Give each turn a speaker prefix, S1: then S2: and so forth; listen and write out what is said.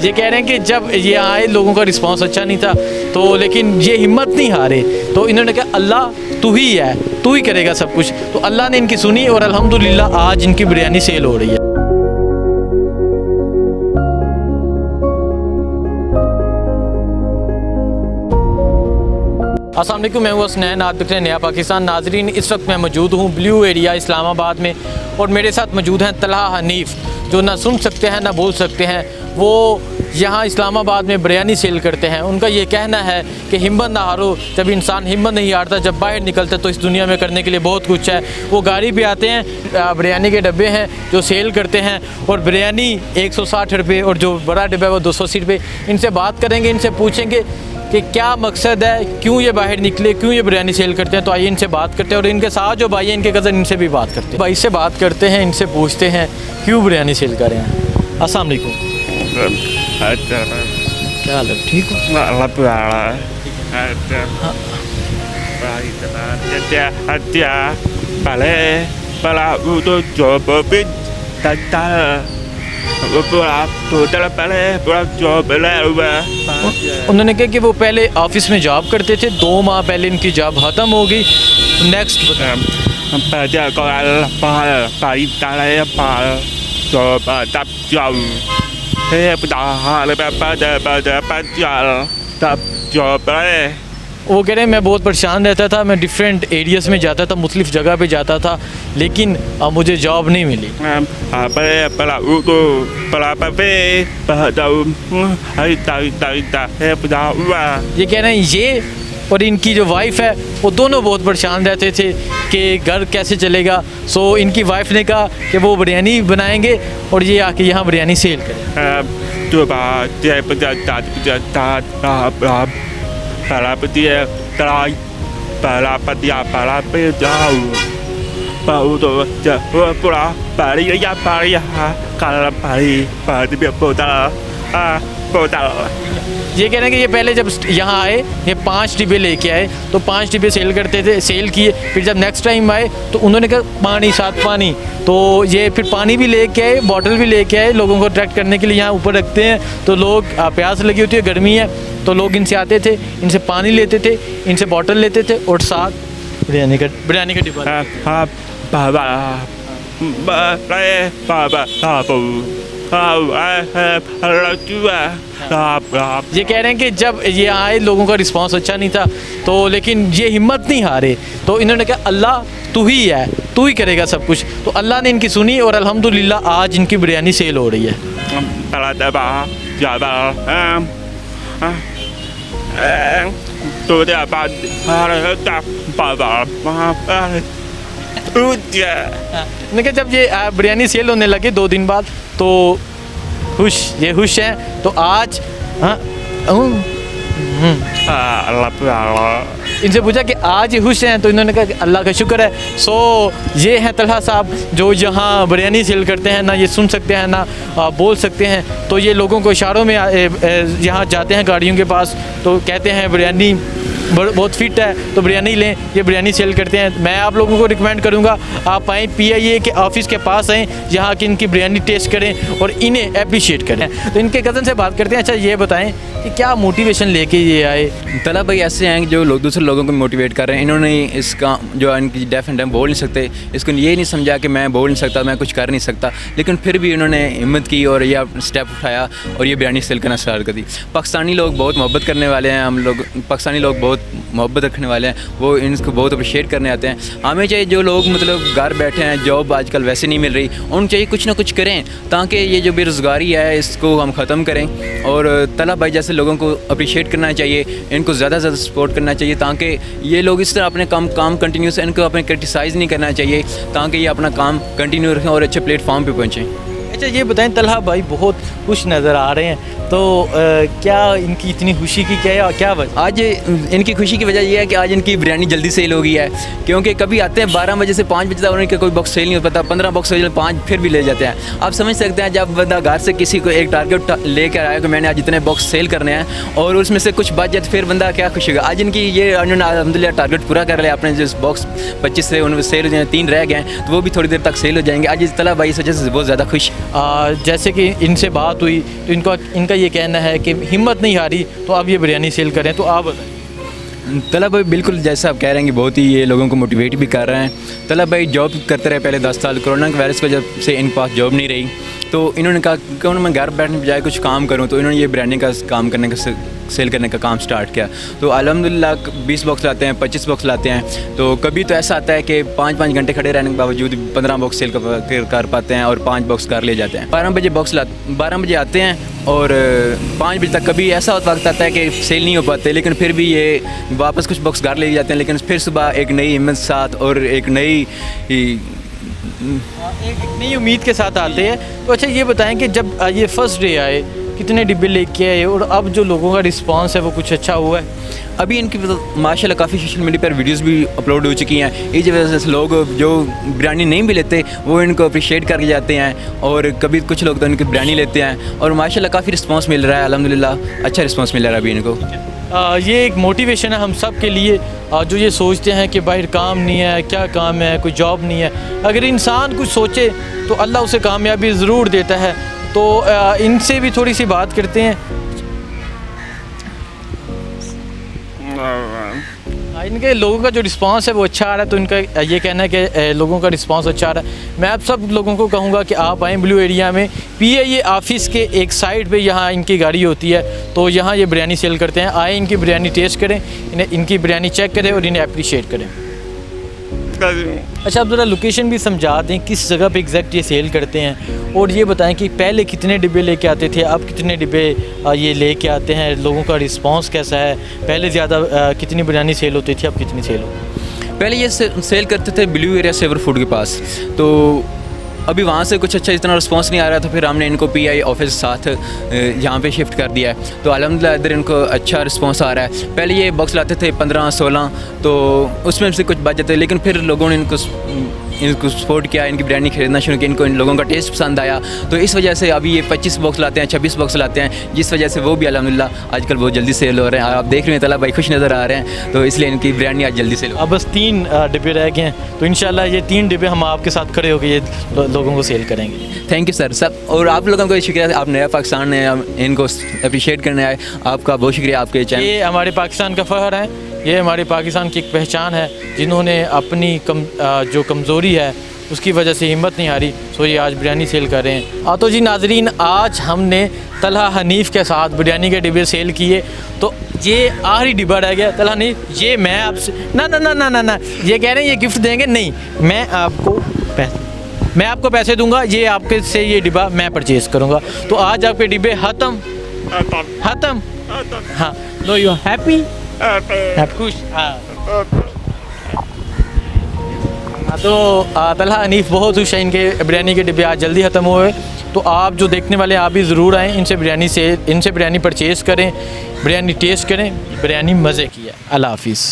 S1: ये कह रहे हैं कि जब ये आए लोगों का रिस्पांस अच्छा नहीं था, तो लेकिन ये हिम्मत नहीं हारे, तो इन्होंने कहा अल्लाह तू ही है, तू ही करेगा सब कुछ। तो अल्लाह ने इनकी सुनी और अल्हम्दुलिल्लाह आज इनकी बिरयानी सेल हो रही है। अस्सलाम वालेकुम, मैं हूँ हसनैन, आप देख रहे हैं नया पाकिस्तान। नाजरीन, इस वक्त मैं मौजूद हूँ ब्लू एरिया इस्लामाबाद में और मेरे साथ मौजूद हैं तलहा हनीफ, जो ना सुन सकते हैं ना बोल सकते हैं। वो यहाँ इस्लामाबाद में बिरयानी सेल करते हैं। उनका ये कहना है कि हिम्मत ना हारो, जब इंसान हिम्मत नहीं हारता, जब बाहर निकलता तो इस दुनिया में करने के लिए बहुत कुछ है। वो गाड़ी पे आते हैं, बिरयानी के डब्बे हैं जो सेल करते हैं, और बिरयानी 160 रुपये और जो बड़ा डब्बा है वो 280 रुपये। इनसे बात करेंगे, इनसे पूछेंगे कि क्या मकसद है, क्यों ये बाहर निकले, क्यों ये बिरयानी सेल करते हैं। तो आइए इनसे बात करते हैं, और इनके साथ जो भाई हैं, इनके कज़न, इनसे भी बात करते हैं। भाई से बात करते हैं, इनसे पूछते हैं क्यों बिरयानी सेल कर रहे हैं। अस्सलाम वालेकुम, क्या हाल है, ठीक हो? उन्होंने कहा कि वो पहले ऑफिस में जॉब करते थे, 2 माह पहले इनकी जॉब ख़त्म हो गई। नेक्स्ट वो कह रहे हैं मैं बहुत परेशान रहता था, मैं डिफरेंट एरियाज़ में जाता था, मुख्तलिफ़ जगह पे जाता था, लेकिन अब मुझे जॉब नहीं मिली। ये कह रहे हैं ये और इनकी जो वाइफ है वो दोनों बहुत परेशान रहते थे कि घर कैसे चलेगा। सो इनकी वाइफ ने कहा कि वो बिरयानी बनाएंगे और ये आके यहाँ बिरयानी सेल करें। ये कह रहे हैं कि ये पहले जब यहाँ आए, ये 5 डिब्बे लेके आए, तो 5 डिब्बे सेल करते थे, सेल किए। फिर जब नेक्स्ट टाइम आए तो उन्होंने कहा पानी, साथ पानी, तो ये फिर पानी भी लेके आए, बॉटल भी लेके आए, लोगों को अट्रैक्ट करने के लिए यहाँ ऊपर रखते हैं। तो लोग, प्यास लगी होती है, गर्मी है, तो लोग इनसे आते थे, इनसे पानी लेते थे, इनसे बॉटल लेते थे और साथ बिरयानी का डिब्बा। ये कह रहे हैं कि जब ये आए लोगों का रिस्पांस अच्छा नहीं था, तो लेकिन ये हिम्मत नहीं हारे, तो इन्होंने कहा अल्लाह तू ही है, तू ही करेगा सब कुछ। तो अल्लाह ने इनकी सुनी और अल्हम्दुलिल्लाह आज इनकी बिरयानी सेल हो रही है। मैंने कहा जब ये बिरयानी सेल होने लगे 2 दिन बाद, तो ये खुश हैं। तो आज इनसे पूछा कि आज ये खुश हैं, तो इन्होंने कहा कि अल्लाह का शुक्र है। सो ये हैं तलहा साहब, जो यहाँ बिरयानी सेल करते हैं, ना ये सुन सकते हैं ना बोल सकते हैं, तो ये लोगों को इशारों में यहाँ जाते हैं गाड़ियों के पास, तो कहते हैं बिरयानी बहुत फिट है तो बिरयानी लें। ये बिरयानी सेल करते हैं। मैं आप लोगों को रिकमेंड करूँगा आप आएँ, PIA के ऑफिस के पास आएँ, यहाँ की इनकी बिरयानी टेस्ट करें और इन्हें अप्रिशिएट करें। तो इनके कज़न से बात करते हैं। अच्छा ये बताएं कि क्या मोटिवेशन लेके ये आए?
S2: तला भाई ऐसे हैं जो लोग दूसरे लोगों को मोटिवेट कर रहे हैं। इन्होंने इसका जो इनकी डेफ एंड डम बोल नहीं सकते, इसको ये नहीं समझा कि मैं बोल नहीं सकता, मैं कुछ कर नहीं सकता, लेकिन फिर भी इन्होंने हिम्मत की और यह स्टेप उठाया और ये बिरयानी सेल करना स्टार्ट कर दी। पाकिस्तानी लोग बहुत मोहब्बत करने वाले हैं, हम लोग पाकिस्तानी लोग बहुत मोहब्बत रखने वाले हैं, वो इनको बहुत अप्रिशिएट करने आते हैं। हमें चाहिए जो लोग मतलब घर बैठे हैं, जॉब आजकल वैसे नहीं मिल रही, उनको चाहिए कुछ ना कुछ करें ताकि ये जो बेरोज़गारी है इसको हम ख़त्म करें। और तला भाई जैसे लोगों को अप्रिशिएट करना चाहिए, इनको ज़्यादा से ज़्यादा सपोर्ट करना चाहिए ताकि ये लोग इस तरह अपने काम कंटिन्यू से, इनको अपने क्रिटिसाइज़ नहीं करना चाहिए ताकि ये अपना काम कंटिन्यू रखें और अच्छे प्लेटफॉर्म पे पहुँचें।
S1: अच्छा ये बताएं, तलहा भाई बहुत खुश नज़र आ रहे हैं, तो क्या इनकी इतनी खुशी की क्या वजह?
S2: आज इनकी खुशी की वजह यह है कि आज इनकी बिरयानी जल्दी सेल हो गई है, क्योंकि कभी आते हैं 12 बजे से 5 बजे तक उनका कोई बॉक्स सेल नहीं हो पाता, 15 बॉक्स हो जाए 5 फिर भी ले जाते हैं। आप समझ सकते हैं जब बंदा घर से किसी को एक टारगेट लेकर आया कि मैंने आज इतने बॉक्स सेल करने हैं और उसमें से कुछ बच जाए तो फिर बंदा क्या खुश होगा। आज इनकी ये उन्होंने अल्हम्दुलिल्लाह टारगेट पूरा कर लिया, अपने जिस बॉक्स 25 से उनमें सेल हो जाए 3 रह गए हैं, तो वो भी थोड़ी देर तक सेल हो जाएंगे। आज इस तलहा भाई इस वजह से बहुत ज़्यादा खुश।
S1: जैसे कि इनसे बात हुई तो इनका ये कहना है कि हिम्मत नहीं हारी तो अब ये बिरयानी सेल करें, तो आप बताएं।
S2: तलहा भाई बिल्कुल जैसा आप कह रहे हैं कि बहुत ही ये लोगों को मोटिवेट भी कर रहे हैं। तलहा भाई जॉब करते रहे पहले 10 साल, कोरोना के वायरस की वजह से इनके पास जॉब नहीं रही, तो इन्होंने कहा क्यों मैं घर बैठने बजाय कुछ काम करूं, तो इन्होंने ये बिरयानी का काम करने का सेल करने का काम स्टार्ट किया। तो अल्हम्दुलिल्लाह 20 बॉक्स लाते हैं, 25 बॉक्स लाते हैं, तो कभी तो ऐसा आता है कि 5-5 घंटे खड़े रहने के बावजूद 15 बॉक्स सेल कर पाते हैं और 5 बॉक्स कर ले जाते हैं। 12 बजे आते हैं और 5 बजे तक कभी ऐसा वक्त आता है कि सेल नहीं हो पाते, लेकिन फिर भी ये वापस कुछ बॉक्स घर ले जाते हैं, लेकिन फिर सुबह एक नई हिम्मत साथ और एक नई
S1: उम्मीद के साथ आते हैं। तो अच्छा ये बताएं कि जब ये फर्स्ट डे आए कितने डिब्बे लेके आए और अब जो लोगों का रिस्पांस है वो कुछ अच्छा हुआ है?
S2: अभी इनकी माशाल्लाह काफ़ी सोशल मीडिया पर वीडियोस भी अपलोड हो चुकी हैं, इस वजह से लोग जो बिरयानी नहीं भी लेते वो इनको अप्रिशिएट करके जाते हैं, और कभी कुछ लोग तो इनकी बिरयानी लेते हैं और माशाल्लाह काफ़ी रिस्पांस मिल रहा है, अल्हम्दुलिल्लाह अच्छा रिस्पांस मिल रहा है अभी इनको।
S1: ये एक मोटिवेशन है हम सब के लिए, जो ये सोचते हैं कि बाहर काम नहीं है, क्या काम है, कोई जॉब नहीं है। अगर इंसान कुछ सोचे तो अल्लाह उसे कामयाबी ज़रूर देता है। तो इनसे भी थोड़ी सी बात करते हैं। इनके लोगों का जो रिस्पांस है वो अच्छा आ रहा है, तो इनका ये कहना है कि लोगों का रिस्पांस अच्छा आ रहा है। मैं आप सब लोगों को कहूँगा कि आप आएँ ब्लू एरिया में, PIA ऑफिस के एक साइड पे यहाँ इनकी गाड़ी होती है, तो यहाँ ये बिरयानी सेल करते हैं। आए इनकी बिरयानी टेस्ट करें, इनकी बिरयानी चेक करें और इन्हें अप्रिशिएट करें। अच्छा आप ज़रा लोकेशन भी समझा दें, किस जगह पे एग्जैक्ट ये सेल करते हैं, और ये बताएं कि पहले कितने डिब्बे लेके आते थे, अब कितने डिब्बे ये लेके आते हैं, लोगों का रिस्पांस कैसा है, पहले ज़्यादा कितनी बिरयानी सेल होती थी, अब कितनी सेल होती है?
S2: पहले ये सेल करते थे ब्लू एरिया सेवर फूड के पास, तो अभी वहाँ से कुछ अच्छा इतना रिस्पांस नहीं आ रहा था, फिर हमने इनको PI ऑफिस साथ यहाँ पे शिफ्ट कर दिया है, तो अल्हम्दुलिल्लाह इधर इनको अच्छा रिस्पांस आ रहा है। पहले ये बॉक्स लाते थे 15-16, तो उसमें से कुछ बच जाते, लेकिन फिर लोगों ने इनको सपोर्ट किया, इनकी बिरयानी खरीदना शुरू किया, इनको इन लोगों का टेस्ट पसंद आया, तो इस वजह से अभी ये 25 बॉक्स लाते हैं, 26 बॉक्स लाते हैं, जिस वजह से वो भी अल्हम्दुलिल्लाह आजकल बहुत जल्दी सेल हो रहे हैं। आप देख रहे हैं तलहा भाई खुश नज़र आ रहे हैं, तो इसलिए इनकी बिरयानी आज जल्दी सेल हो।
S1: अब बस 3 डिब्बे रह गए हैं, तो इंशाल्लाह ये 3 डिब्बे हम आपके साथ खड़े होकर ये लोगों को सेल करेंगे।
S2: थैंक यू सर सब, और आप लोगों को शुक्रिया, आप नया पाकिस्तान ने इनको अप्रिशिएट करने आए, आपका बहुत शुक्रिया। आपके चैनल
S1: ये हमारे पाकिस्तान का फ़ख्र है, ये हमारे पाकिस्तान की एक पहचान है, जिन्होंने अपनी जो कमज़ोरी है उसकी वजह से हिम्मत नहीं हारी, सो ये आज बिरयानी सेल कर रहे हैं। तो जी नाजरीन, आज हमने तलहा हनीफ़ के साथ बिरयानी के डिब्बे सेल किए, तो ये आखिरी डिब्बा रह गया। तलहा हनीफ़, ये मैं आपसे ना ना ना ना ना ना ये कह रहे हैं ये गिफ्ट देंगे, नहीं मैं आपको पैसे दूंगा, ये आपके से ये डिब्बा मैं परचेज़ करूंगा। तो आज आपके डिब्बे ख़त्म। हाँ, नो यू हैप्पी खुश। हाँ तो तलहा हनीफ़ बहुत खुश है, इनके बिरयानी के डिब्बे आज जल्दी ख़त्म हुए। तो आप जो देखने वाले आप भी ज़रूर आएँ, इनसे बिरयानी परचेज़ करें, बिरयानी टेस्ट करें, बिरयानी मज़े की है। अल्लाह हाफ़िज़।